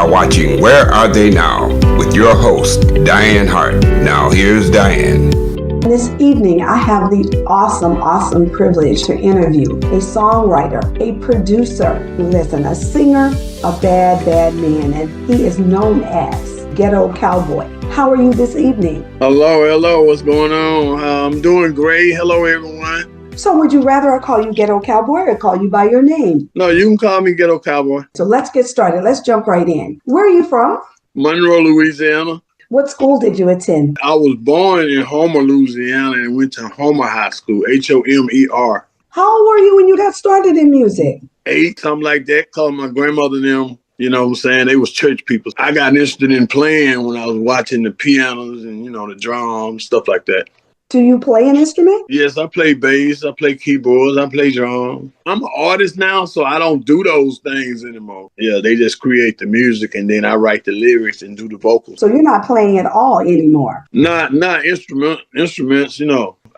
are watching Where Are They Now with your host, Dianne Hart. Now here's Dianne. This evening, I have the awesome privilege to interview a songwriter, a producer, listen, a singer, a bad man, and he is known as Ghetto Cowboy. How are you this evening? Hello, what's going on? I'm doing great. Hello, everyone. So would you rather I call you Ghetto Cowboy or call you by your name? No, you can call me Ghetto Cowboy. So let's get started. Let's jump right in. Where are you from? Monroe, Louisiana. What school did you attend? I was born in Homer, Louisiana, and went to Homer High School, Homer. How old were you when you got started in music? 8, something like that. Called my grandmother and them, you know what I'm saying? They was church people. I got interested in playing when I was watching the pianos and, the drums, stuff like that. Do you play an instrument? Yes, I play bass, I play keyboards, I play drums. I'm an artist now, so I don't do those things anymore. Yeah, they just create the music and then I write the lyrics and do the vocals. So you're not playing at all anymore? Not instruments,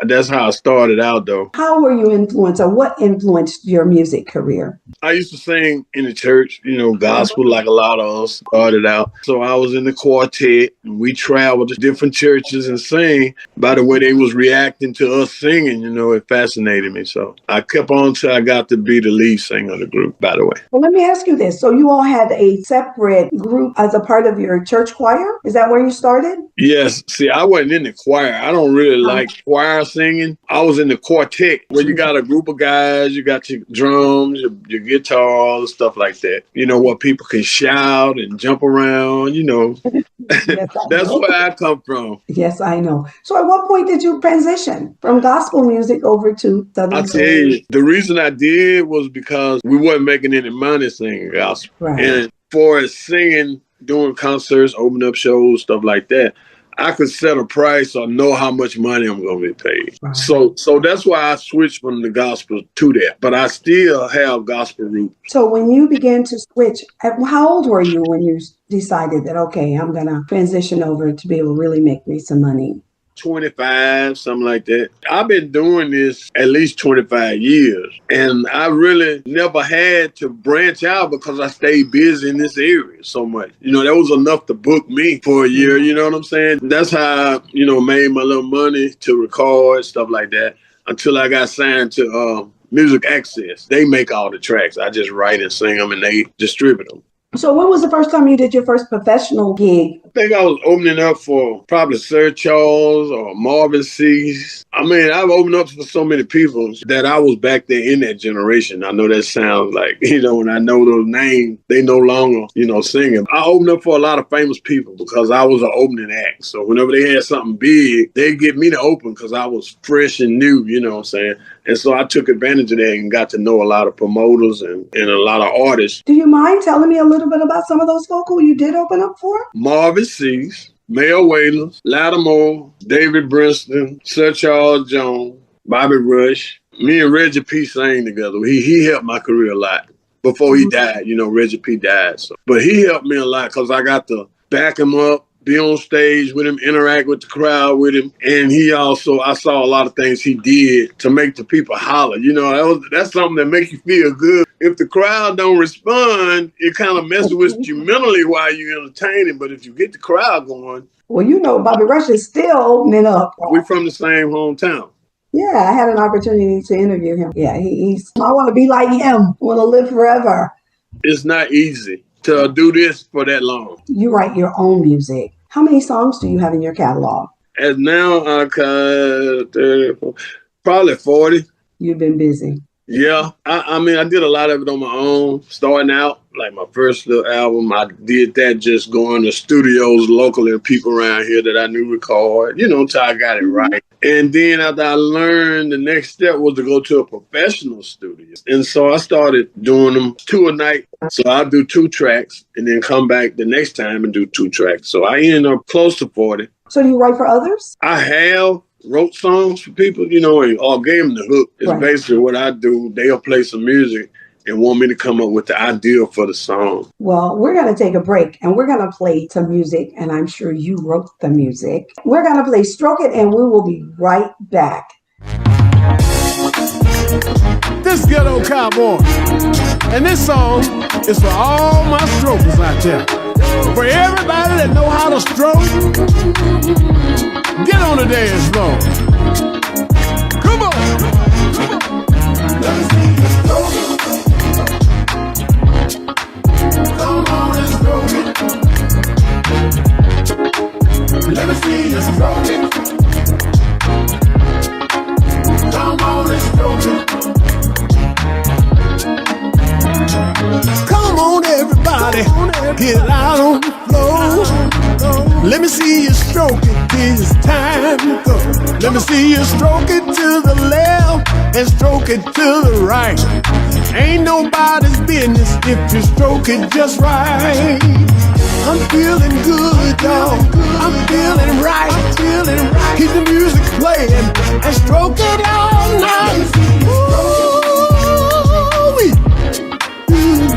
That's how I started out, though. How were you influenced, or what influenced your music career? I used to sing in the church, gospel like a lot of us started out. So I was in the quartet, and we traveled to different churches and sang. By the way they was reacting to us singing, it fascinated me. So I kept on till I got to be the lead singer of the group, by the way. Well, let me ask you this. So you all had a separate group as a part of your church choir? Is that where you started? Yes. See, I wasn't in the choir. I don't really like choir singing. I was in the quartet where you got a group of guys, you got your drums, your guitar, all the stuff like that. Where people can shout and jump around, Yes, That's where I come from. Yes, I know. So at what point did you transition from gospel music over to Southern I'll tell you, the reason I did was because we wasn't making any money singing gospel. Right. And for singing, doing concerts, opening up shows, stuff like that, I could set a price or know how much money I'm going to get paid. Right. So that's why I switched from the gospel to that. But I still have gospel roots. So when you began to switch, how old were you when you decided that, okay, I'm going to transition over to be able to really make me some money? 25, something like that. I've been doing this at least 25 years, and I really never had to branch out because I stayed busy in this area so much. That was enough to book me for a year, you know what I'm saying? That's how I, made my little money to record, stuff like that, until I got signed to Music Access. They make all the tracks. I just write and sing them, and they distribute them. So when was the first time you did your first professional gig? I think I was opening up for probably Sir Charles or Marvin Cease. I've opened up for so many people that I was back there in that generation. I know that sounds like, when I know those names, they no longer, singing. I opened up for a lot of famous people because I was an opening act. So whenever they had something big, they'd get me to open because I was fresh and new, you know what I'm saying? And so I took advantage of that and got to know a lot of promoters and a lot of artists. Do you mind telling me a little bit about some of those folk who you did open up for? Marvin Cease, Mel Wailers, Lattimore, David Brinston, Sir Charles Jones, Bobby Rush. Me and Reggie P sang together. He helped my career a lot before he died. Reggie P died. But he helped me a lot because I got to back him up, be on stage with him, interact with the crowd with him. And I saw a lot of things he did to make the people holler. That's something that makes you feel good. If the crowd don't respond, it kind of messes with you mentally while you're entertaining. But if you get the crowd going. Well, Bobby Rush is still opening up. We're from the same hometown. Yeah, I had an opportunity to interview him. Yeah, I want to be like him. I want to live forever. It's not easy to do this for that long. You write your own music. How many songs do you have in your catalog? As now, I got probably 40. You've been busy. Yeah. I did a lot of it on my own, starting out. Like my first little album, I did that just going to studios locally and people around here that I knew record, until I got it right. And then after I learned, the next step was to go to a professional studio. And so I started doing them 2 a night. So I'll do 2 tracks and then come back the next time and do 2 tracks. So I ended up close to 40. So do you write for others? I wrote songs for people, or gave them the hook. It's Right. basically what I do. They'll play some music and want me to come up with the idea for the song. Well, we're going to take a break and we're going to play some music, and I'm sure you wrote the music. We're going to play Stroke It, and we will be right back. This Ghetto Cowboy, and this song is for all my strokers out there. For everybody that know how to stroke, get on the dance floor. Come on. Let me see you stroke it. Come on and stroke it. Let me see you stroke it. Come on and stroke it. Come on, everybody, get out on the floor. Let me see you stroke it, it's time to go. Let me see you stroke it to the left and stroke it to the right. Ain't nobody's business if you stroke it just right. I'm feeling good, y'all. I'm feeling right. Keep the music playing and stroke it all night. Ooh-wee.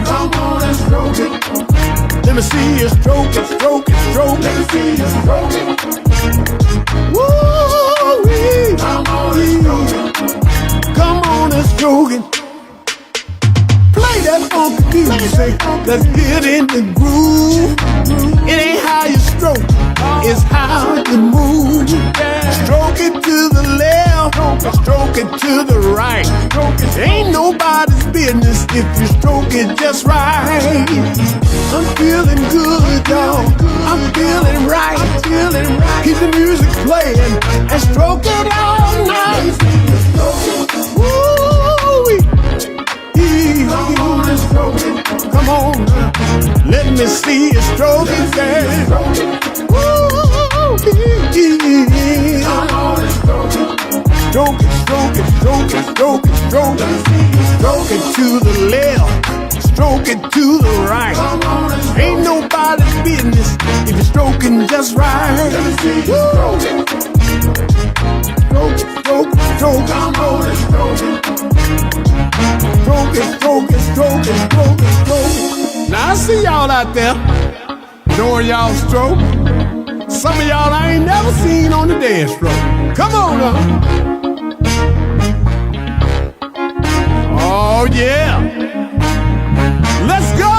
Come on and stroke it. Let me see you stroke it, stroke it, stroke it. Let me see you stroke it. Woo-wee. Come on and stroke it. Come on and stroke it. Play that funky music, let's get in the groove. It ain't how you stroke, it's how you move. Stroke it to the left, stroke it to the right. Ain't nobody's business if you stroke it just right. I'm feeling good, y'all. I'm feeling right. Keep the music playing and stroke it all night. Woo-wee. Come on and stroke it. Come on, let me see you stroke it, girl. Woo-hoo-hee. Come on and stroke it. Stroke it, stroke it, stroke it, stroke it, stroke it. Stroke it to the left, stroke it to the right. Ain't nobody's business if you're stroking just right. Let me see you stroke it. Stroke it, stroke it, stroke it. Come on and stroke it. Stroke it, stroke it, stroke it, stroke it, stroke it. Now I see y'all out there doing y'all stroke. Some of y'all I ain't never seen on the dance floor. Come on up. Oh yeah. Let's go.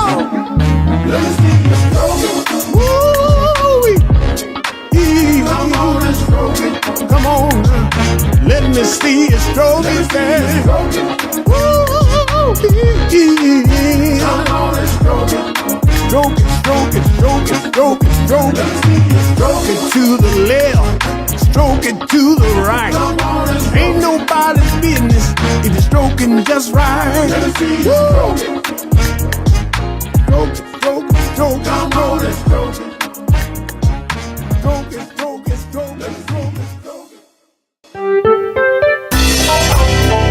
Let me see you stroke it. Woo-wee. Come on and stroke it. Come on. Let me see you stroke it, girl. Woo-hoo-hee. Come on and stroke it. Stroke it, stroke it, stroke it, stroke it, stroke it. Stroke it to the left, stroke it to the right. Ain't nobody's business if you're stroking just right. Let me see you stroke it. Stroke it, stroke it, stroke it. Come on and stroke it. Stroke it, stroke it, stroke it, stroke it, stroke it.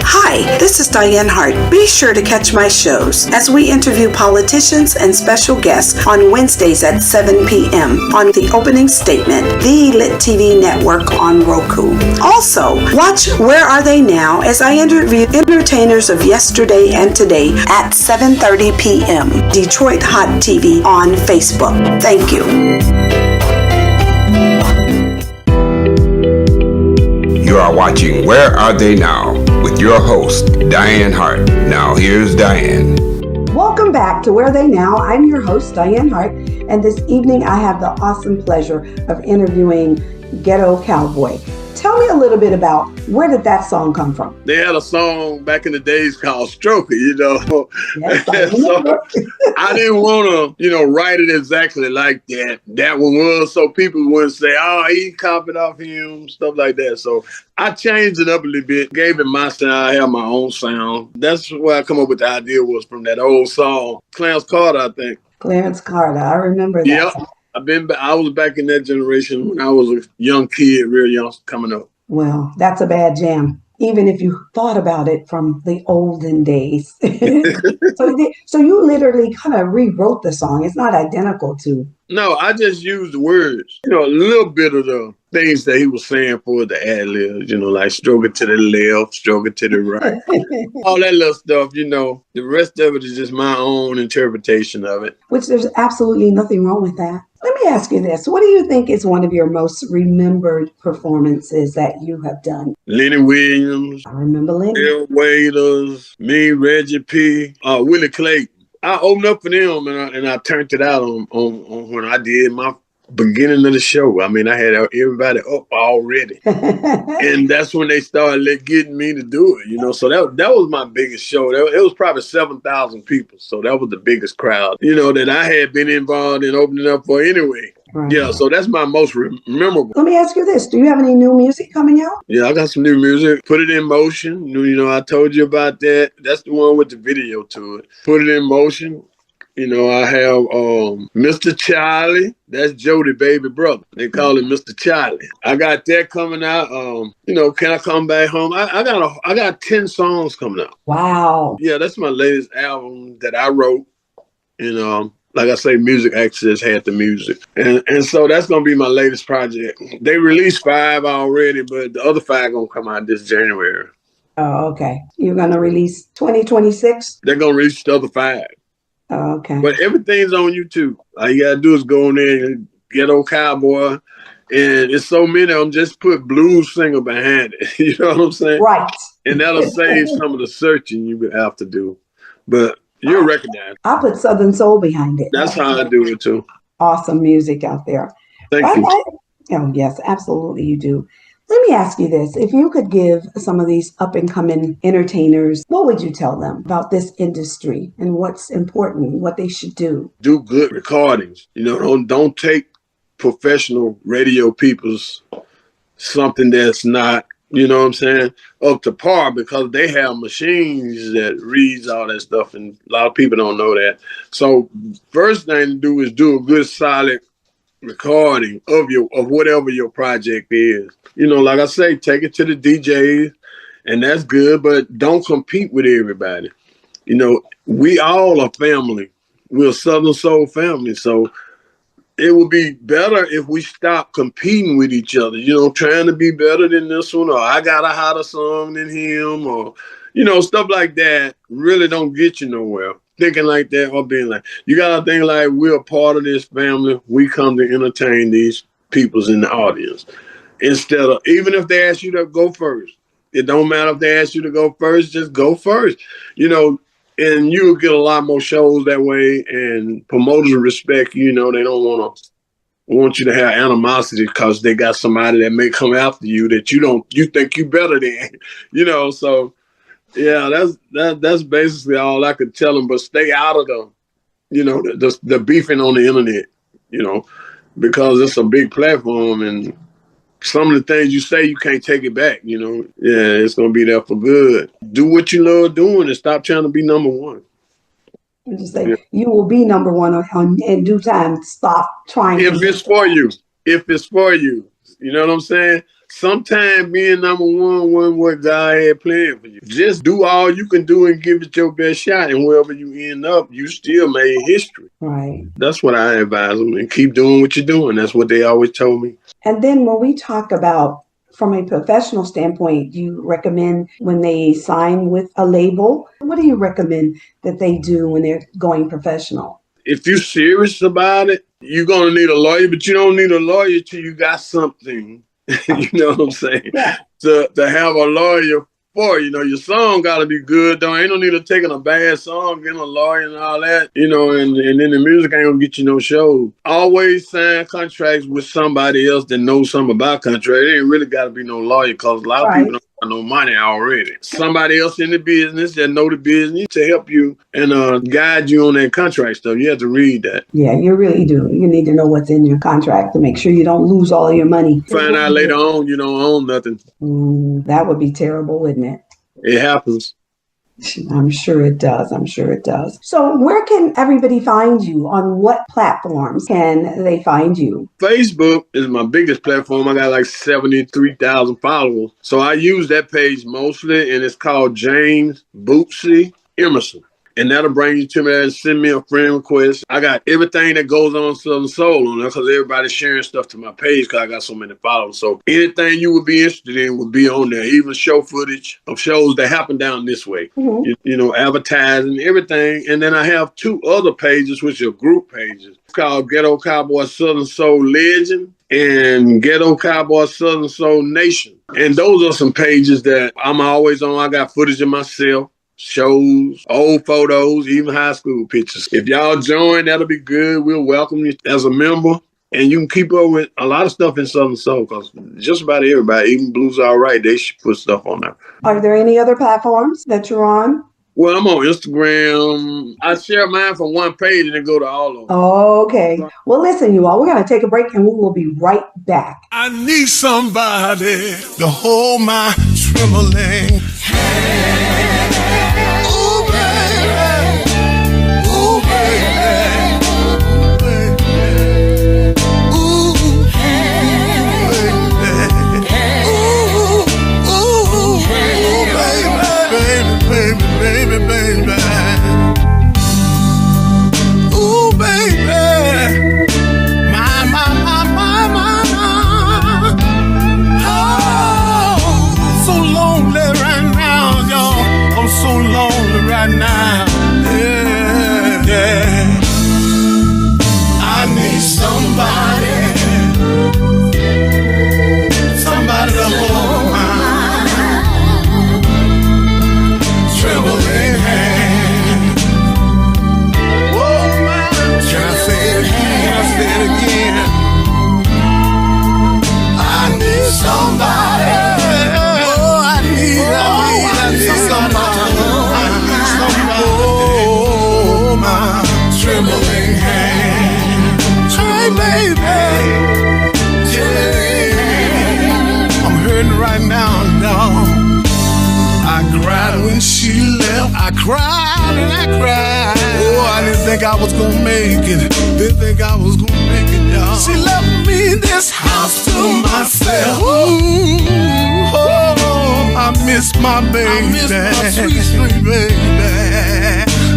Hi, this is Dianne Hart. Be sure to catch my shows as we interview politicians and special guests on Wednesdays at 7 p.m. on The Opening Statement, the Lit TV network on Roku. Also, watch Where Are They Now as I interview entertainers of yesterday and today at 7:30 p.m. Detroit Hot TV on Facebook. Thank you. You are watching Where Are They Now? With your host, Dianne Hart. Now here's Dianne. Welcome back to Where Are They Now? I'm your host, Dianne Hart, and this evening I have the awesome pleasure of interviewing Ghetto Cowboy. Tell me a little bit about where did that song come from? They had a song back in the days called Stroke It, you know. Yes, So I didn't want to, write it exactly like that. That one was so people wouldn't say, oh, he copied off him, stuff like that. So I changed it up a little bit, gave it my style. I have my own sound. That's where I come up with the idea was from that old song, Clarence Carter, I think. Clarence Carter, I remember that. Yep. I was back in that generation when I was a young kid, real young, coming up. Well, that's a bad jam, even if you thought about it from the olden days. So you literally kind of rewrote the song. It's not identical to. No, I just used the words, a little bit of the things that he was saying for the ad libs, like stroke it to the left, stroke it to the right. All that little stuff, The rest of it is just my own interpretation of it. Which there's absolutely nothing wrong with that. Let me ask you this. What do you think is one of your most remembered performances that you have done? Lenny Williams. I remember Lenny. Bill Waiters, me, Reggie P, Willie Clayton. I opened up for them and I turned it out on when I did my beginning of the show. I mean, I had everybody up already. And that's when they started getting me to do it, you know. So that was my biggest show. It was probably 7,000 people. So that was the biggest crowd, you know, that I had been involved in opening up for anyway. Right. Yeah, so that's my most memorable. Let me ask you this. Do you have any new music coming out? Yeah, I got some new music. Put It in Motion. You know, I told you about that. That's the one with the video to it. Put It in Motion. You know, I have Mr. Charlie. That's Jody, baby brother. They call him Mr. Charlie. I got that coming out. You know, Can I Come Back Home? I got 10 songs coming out. Wow. Yeah, that's my latest album that I wrote. And like I say, Music Access had the music. And so that's going to be my latest project. They released 5 already, but the other 5 going to come out this January. Oh, okay. You're going to release 2026? They're going to release the other 5. Oh, okay. But everything's on YouTube. All you got to do is go in there and Ghetto Cowboy. And it's so many of them, just put blues singer behind it. You know what I'm saying? Right. And that'll save some of the searching you would have to do. But you'll recognize it. I put Southern Soul behind it. That's how I do it too. Awesome music out there. Thank you. Oh, yes, absolutely you do. Let me ask you this. If you could give some of these up-and-coming entertainers, what would you tell them about this industry and what's important, what they should do? Do good recordings. You know, don't take professional radio people's something that's not, you know what I'm saying, up to par, because they have machines that reads all that stuff, and a lot of people don't know that. So first thing to do is do a good, solid recording of whatever your project is. You know, like I say, take it to the DJs, and that's good, but don't compete with everybody. You know, we all are family. We're a Southern Soul family, so it would be better if we stop competing with each other, you know, trying to be better than this one, or I got a hotter song than him, or, you know, stuff like that really don't get you nowhere. Thinking like that or being like, you got to think like we're a part of this family. We come to entertain these peoples in the audience. Instead of, even if they ask you to go first, it don't matter if they ask you to go first, just go first, you know, and you'll get a lot more shows that way, and promoters respect you. You know, they don't want you to have animosity because they got somebody that may come after you that you think you better than, you know. So yeah, that's basically all I could tell them. But stay out of the beefing on the internet, you know, because it's a big platform, and some of the things you say, you can't take it back, you know. Yeah, it's going to be there for good. Do what you love doing and stop trying to be number one. You just say, you will be number one in due time. Stop trying. If it's for you. If it's for you. You know what I'm saying? Sometimes being number one wasn't what God had planned for you. Just do all you can do and give it your best shot. And wherever you end up, you still made history. Right. That's what I advise them. And keep doing what you're doing. That's what they always told me. And then when we talk about, from a professional standpoint, you recommend when they sign with a label, what do you recommend that they do when they're going professional? If you're serious about it, you're going to need a lawyer, but you don't need a lawyer till you got something. You know what I'm saying? Yeah. To have a lawyer for, you know, your song got to be good, though. Ain't no need of taking a bad song, getting a lawyer and all that, you know, and then the music ain't going to get you no show. Always sign contracts with somebody else that knows something about contract. It ain't really got to be no lawyer, because a lot of people don't have no money already. Somebody else in the business that know the business to help you and guide you on that contract stuff. You have to read that. Yeah, you really do. You need to know what's in your contract to make sure you don't lose all of your money. Find out later on you don't own nothing. That would be terrible, wouldn't it? It happens. I'm sure it does. I'm sure it does. So where can everybody find you? On what platforms can they find you? Facebook is my biggest platform. I got like 73,000 followers. So I use that page mostly, and it's called James Bootsy Emerson. And that'll bring you to me and send me a friend request. I got everything that goes on Southern Soul on there, because everybody's sharing stuff to my page because I got so many followers. So anything you would be interested in would be on there, even show footage of shows that happen down this way. Mm-hmm. You know, advertising, everything. And then I have 2 other pages, which are group pages. It's called Ghetto Cowboy Southern Soul Legend and Ghetto Cowboy Southern Soul Nation. And those are some pages that I'm always on. I got footage of myself. shows, old photos, even high school pictures. If y'all join, that'll be good. We'll welcome you as a member. And you can keep up with a lot of stuff in Southern Soul because just about everybody, even Blues All Right, they should put stuff on there. Are there any other platforms that you're on? Well, I'm on Instagram. I share mine from one page and then go to all of them. Okay. Well, listen, you all, we're going to take a break and we will be right back. I need somebody to hold my trembling hand. Ooh, baby. Ooh, baby. Ooh, baby. Baby, baby. Ooh, baby. My. Oh, I'm so lonely right now, y'all. I'm so lonely right now. Yeah. I need somebody to hold my trembling hand. Oh, my. Can I say it again? Can I say it again? I need somebody. Oh, I need somebody. I need somebody. Oh, my trembling hand. Hey, baby. Yeah. I'm hurting right now, no. I cried when she left. I cried and I cried. Oh, I didn't think I was gonna make it. Didn't think I was gonna make it, y'all. She left me this house to myself. Oh, I miss my baby. I miss my sweet, sweet baby.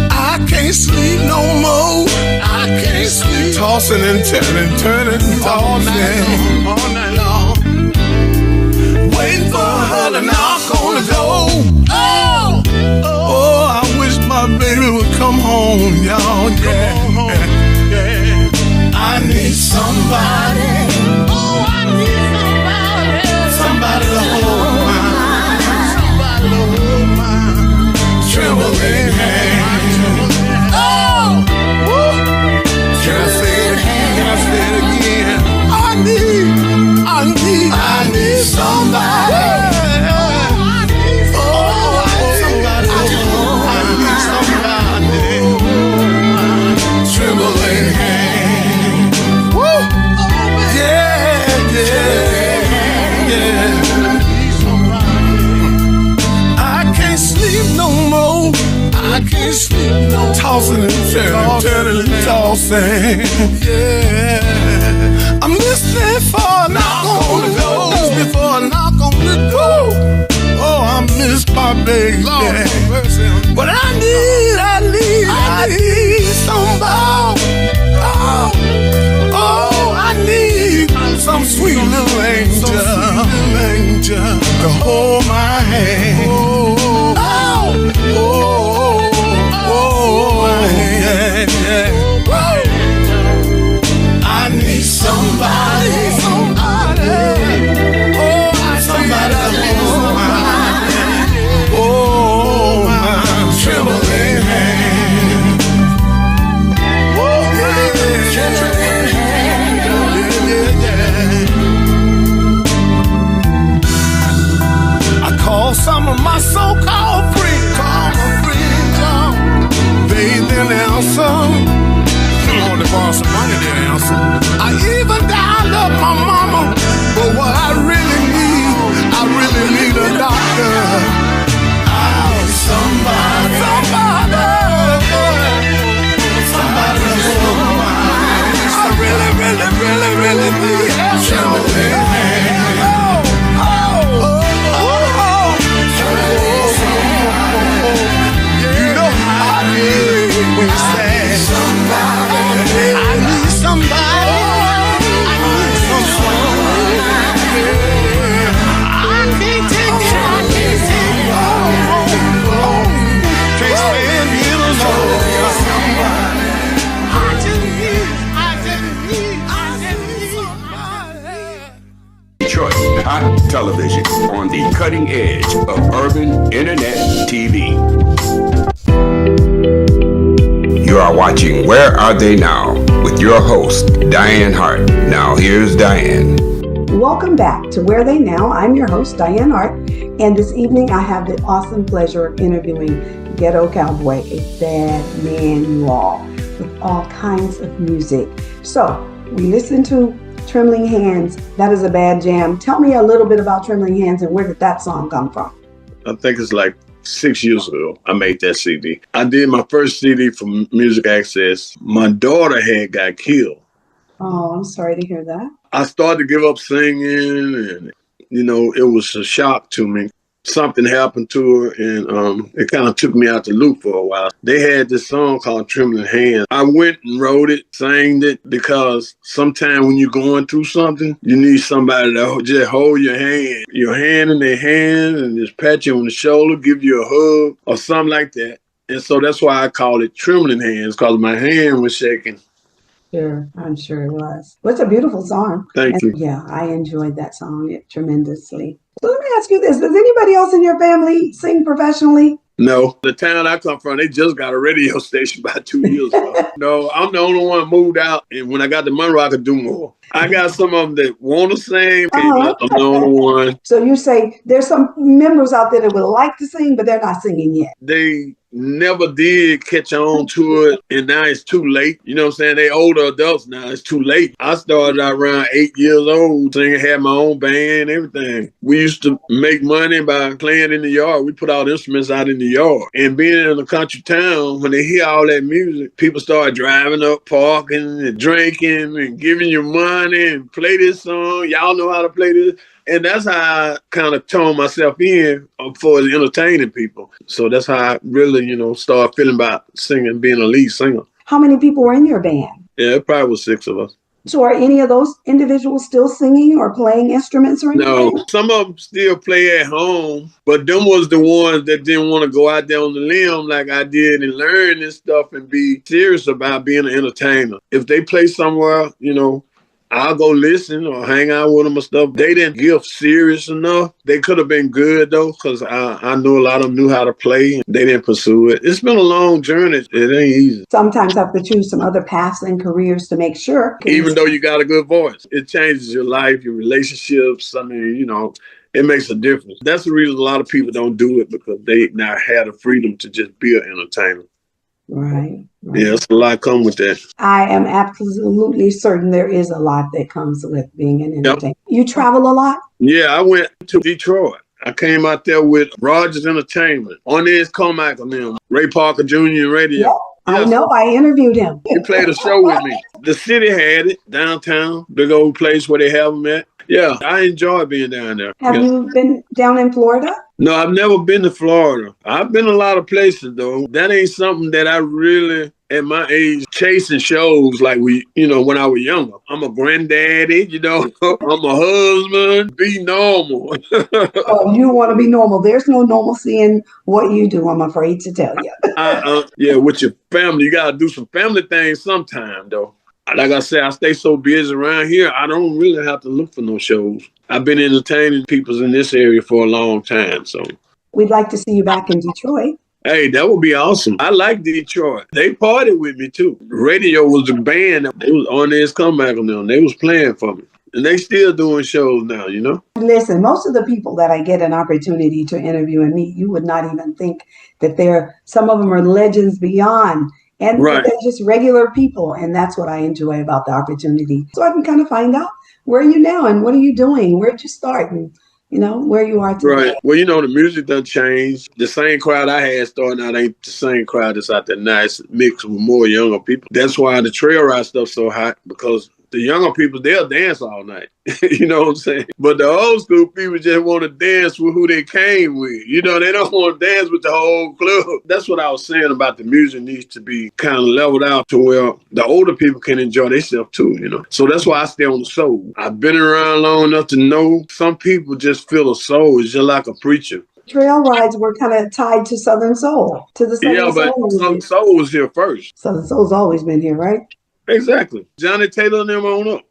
I can't sleep no more. I can't sleep. Tossing and turning, all night long. Waiting for her to knock on the door. Oh, I wish my baby would come home, y'all. Yeah. I need somebody. Oh, I need somebody to hold my trembling hand. Oh, can I say it? Can I say it again? I need somebody. Trembling hand. Woo! Yeah. I can't sleep no more. I can't sleep no more. Tossing and turning and tossing. Yeah. I'm listening for a knock on the door. Listening for a knock on the door. Oh, I miss my baby. But I need somebody. Oh, I need some sweet little angel to hold my hand. Yeah. I need somebody. Somebody to hold my trembling hand. Trembling hand. Yeah. I call some of my so-called friends. They didn't answer. I want to borrow some money, they answer. I even dialed up my mama, but what I really need a doctor. I need somebody to hold my. I really need a trembling hand. You know how I feel when you say somebody. I need somebody. Detroit Hot Television on on the cutting edge of urban internet TV. You are watching Where Are They Now with your host, Dianne Hart. Now here's Dianne. Welcome back to Where Are They Now. I'm your host, Dianne Hart, and this evening I have the awesome pleasure of interviewing Ghetto Cowboy, a bad man, you all, with all kinds of music. So we listened to Trembling Hands. That is a bad jam. Tell me a little bit about Trembling Hands and where did that song come from? I think it's like 6 years ago, I made that CD. I did my first CD for Music Access. My daughter had got killed. Oh, I'm sorry to hear that. I started to give up singing and, it was a shock to me. Something happened to her and it kind of took me out the loop for a while. They had this song called Trembling Hands. I went and wrote it, sang it, because sometimes when you're going through something, you need somebody to just hold your hand in their hand and just pat you on the shoulder, give you a hug or something like that. And so that's why I call it Trembling Hands, because my hand was shaking. Sure, I'm sure it was. Well, it's a beautiful song. Thank you. Yeah, I enjoyed that song tremendously. So let me ask you this. Does anybody else in your family sing professionally? No. The town I come from, they just got a radio station about 2 years ago. No, I'm the only one moved out. And when I got the money, I could do more. I got some of them that want to sing. I'm the only one. So you say there's some members out there that would like to sing, but they're not singing yet. They never did catch on to it, and now it's too late. You know what I'm saying? They older adults now. It's too late. I started out around 8 years old, singing, had my own band, everything. We used to make money by playing in the yard. We put our instruments out in the yard. And being in a country town, when they hear all that music, people start driving up, parking, and drinking, and giving you money, and play this song. Y'all know how to play this. And that's how I kind of tone myself in for entertaining people. So that's how I really, started feeling about singing, being a lead singer. How many people were in your band? Yeah, it probably was 6 of us. So are any of those individuals still singing or playing instruments or anything? No, some of them still play at home, but them was the ones that didn't want to go out there on the limb like I did and learn this stuff and be serious about being an entertainer. If they play somewhere, I'll go listen or hang out with them or stuff. They didn't give serious enough. They could have been good, though, because I know a lot of them knew how to play. And they didn't pursue it. It's been a long journey. It ain't easy. Sometimes I have to choose some other paths and careers to make sure. Even though you got a good voice, it changes your life, your relationships. I mean, it makes a difference. That's the reason a lot of people don't do it, because they now have the freedom to just be an entertainer. Right. Yeah, it's a lot come with that. I am absolutely certain there is a lot that comes with being an entertainer. Yep. You travel a lot? Yeah, I went to Detroit. I came out there with Rogers Entertainment. On this Carmichael now, Ray Parker Jr. Radio. Yep. I know. I interviewed him. He played a show with me. The city had it downtown, big old place where they have them at. Yeah, I enjoy being down there. Have you been down in Florida? No, I've never been to Florida. I've been a lot of places, though. That ain't something that I really, at my age, chasing shows like when I was younger. I'm a granddaddy, I'm a husband. Be normal. Oh, you want to be normal. There's no normalcy in what you do, I'm afraid to tell you. Yeah, with your family, you got to do some family things sometime, though. Like I said, I stay so busy around here, I don't really have to look for no shows. I've been entertaining people in this area for a long time, so. We'd like to see you back in Detroit. Hey, that would be awesome. I like Detroit. They partied with me, too. Radio was a band. They was on this comeback on them. They was playing for me. And they still doing shows now, Listen, most of the people that I get an opportunity to interview and meet, you would not even think that some of them are legends beyond. And right. They're just regular people. And that's what I enjoy about the opportunity. So I can kind of find out, where are you now and what are you doing? Where'd you start? And, where you are today. Right. Well, the music done changed. The same crowd I had starting out ain't the same crowd that's out there now. It's mixed with more younger people. That's why the trail ride stuff's so hot, because the younger people, they'll dance all night. You know what I'm saying? But the old school people just want to dance with who they came with. They don't want to dance with the whole club. That's what I was saying about the music needs to be kind of leveled out to where the older people can enjoy themselves too, So that's why I stay on the soul. I've been around long enough to know some people just feel a soul. It's just like a preacher. Trail rides were kind of tied to Southern Soul, to the Southern Soul. Yeah, but Southern Soul was here first. Southern Soul's always been here, right? Exactly. Johnny Taylor and them on up.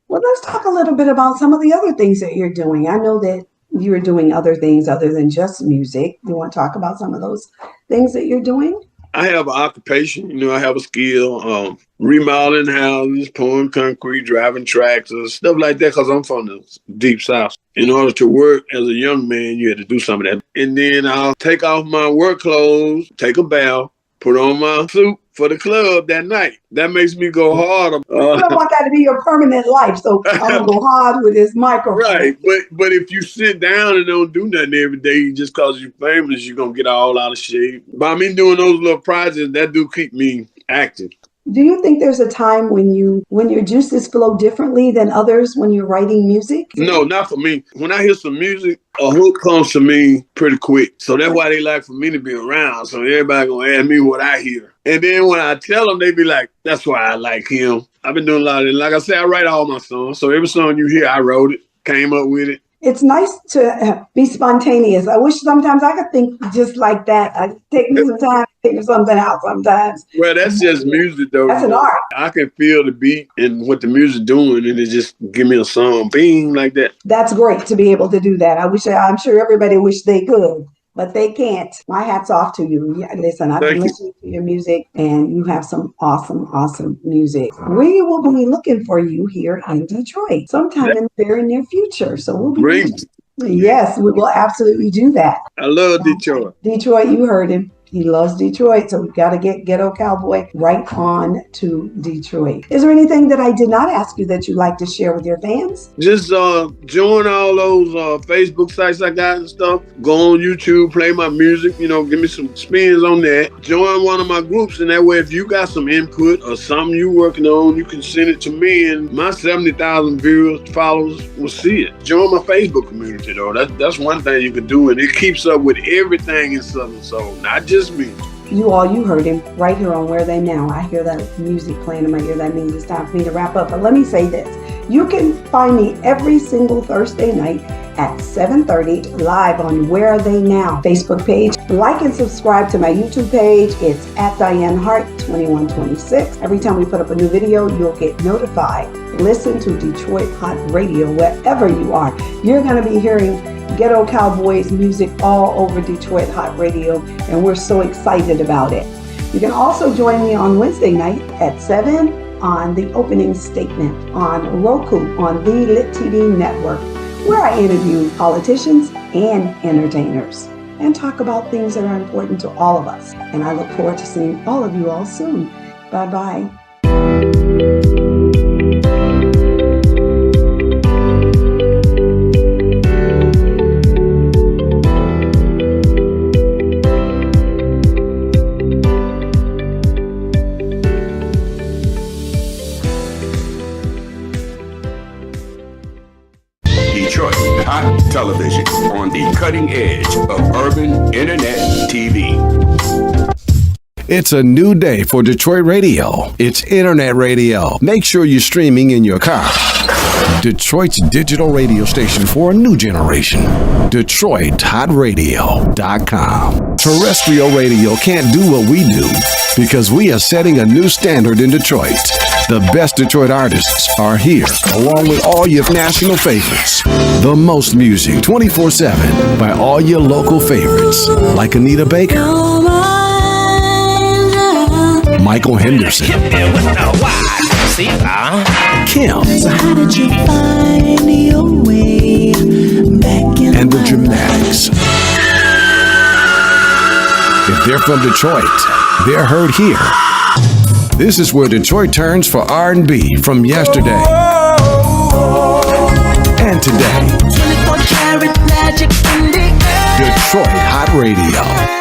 Well, let's talk a little bit about some of the other things that you're doing. I know that you're doing other things other than just music. You want to talk about some of those things that you're doing? I have an occupation, I have a skill, remodeling houses, pouring concrete, driving tractors, stuff like that, because I'm from the deep south. In order to work as a young man, you had to do some of that. And then I'll take off my work clothes, take a bath, put on my suit for the club that night. That makes me go hard. You don't want that to be your permanent life, so I'm going to go hard with this microphone. Right, but if you sit down and don't do nothing every day just because you're famous, you're going to get all out of shape. By me doing those little projects, that do keep me active. Do you think there's a time when your juices flow differently than others when you're writing music? No, not for me. When I hear some music, a hook comes to me pretty quick. So that's why they like for me to be around. So everybody gonna ask me what I hear. And then when I tell them, they be like, that's why I like him. I've been doing a lot of it. Like I said, I write all my songs. So every song you hear, I wrote it, came up with it. It's nice to be spontaneous. I wish sometimes I could think just like that. I take me some time to figure something out sometimes. Well, that's just music, though. That's an art. I can feel the beat and what the music doing, and it just give me a song, bing, like that. That's great to be able to do that. I'm sure everybody wish they could, but they can't. My hat's off to you. Listen, I've been listening to your music, and you have some awesome, awesome music. We will be looking for you here in Detroit sometime in the very near future. So we'll be great. Yes, we will absolutely do that. I love Detroit. Detroit, you heard him. He loves Detroit, so we've got to get Ghetto Cowboy right on to Detroit. Is there anything that I did not ask you that you'd like to share with your fans? Just join all those Facebook sites I got and stuff. Go on YouTube, play my music, give me some spins on that. Join one of my groups, and that way if you got some input or something you working on, you can send it to me, and my 70,000 viewers, followers will see it. Join my Facebook community, though. That's one thing you can do, and it keeps up with everything in Southern Soul, not just me. You heard him right here on Where They Now. I hear that music playing in my ear. That means it's time for me to wrap up. But let me say this. You can find me every single Thursday night at 7:30 live on Where Are They Now Facebook page. Like and subscribe to my YouTube page. It's at Dianne Hart 2126. Every time we put up a new video, you'll get notified. Listen to Detroit Hot Radio wherever you are. You're going to be hearing Ghetto Cowboys music all over Detroit Hot Radio, and we're so excited about it. You can also join me on Wednesday night at 7 on The Opening Statement on Roku on the Lit TV network, where I interview politicians and entertainers and talk about things that are important to all of us. And I look forward to seeing all of you all soon. Bye-bye. Detroit Hot Television on the cutting edge of urban internet TV. It's a new day for Detroit radio. It's internet radio. Make sure you're streaming in your car. Detroit's digital radio station for a new generation. DetroitHotRadio.com. Terrestrial radio can't do what we do because we are setting a new standard in Detroit. The best Detroit artists are here, along with all your national favorites. The most music 24/7 by all your local favorites, like Anita Baker, Michael Henderson, Kim, So how did you find your way back in and the Dramatics. If they're from Detroit, they're heard here. This is where Detroit turns for R&B from yesterday and today. 24 karat magic in the air. Detroit Hot Radio.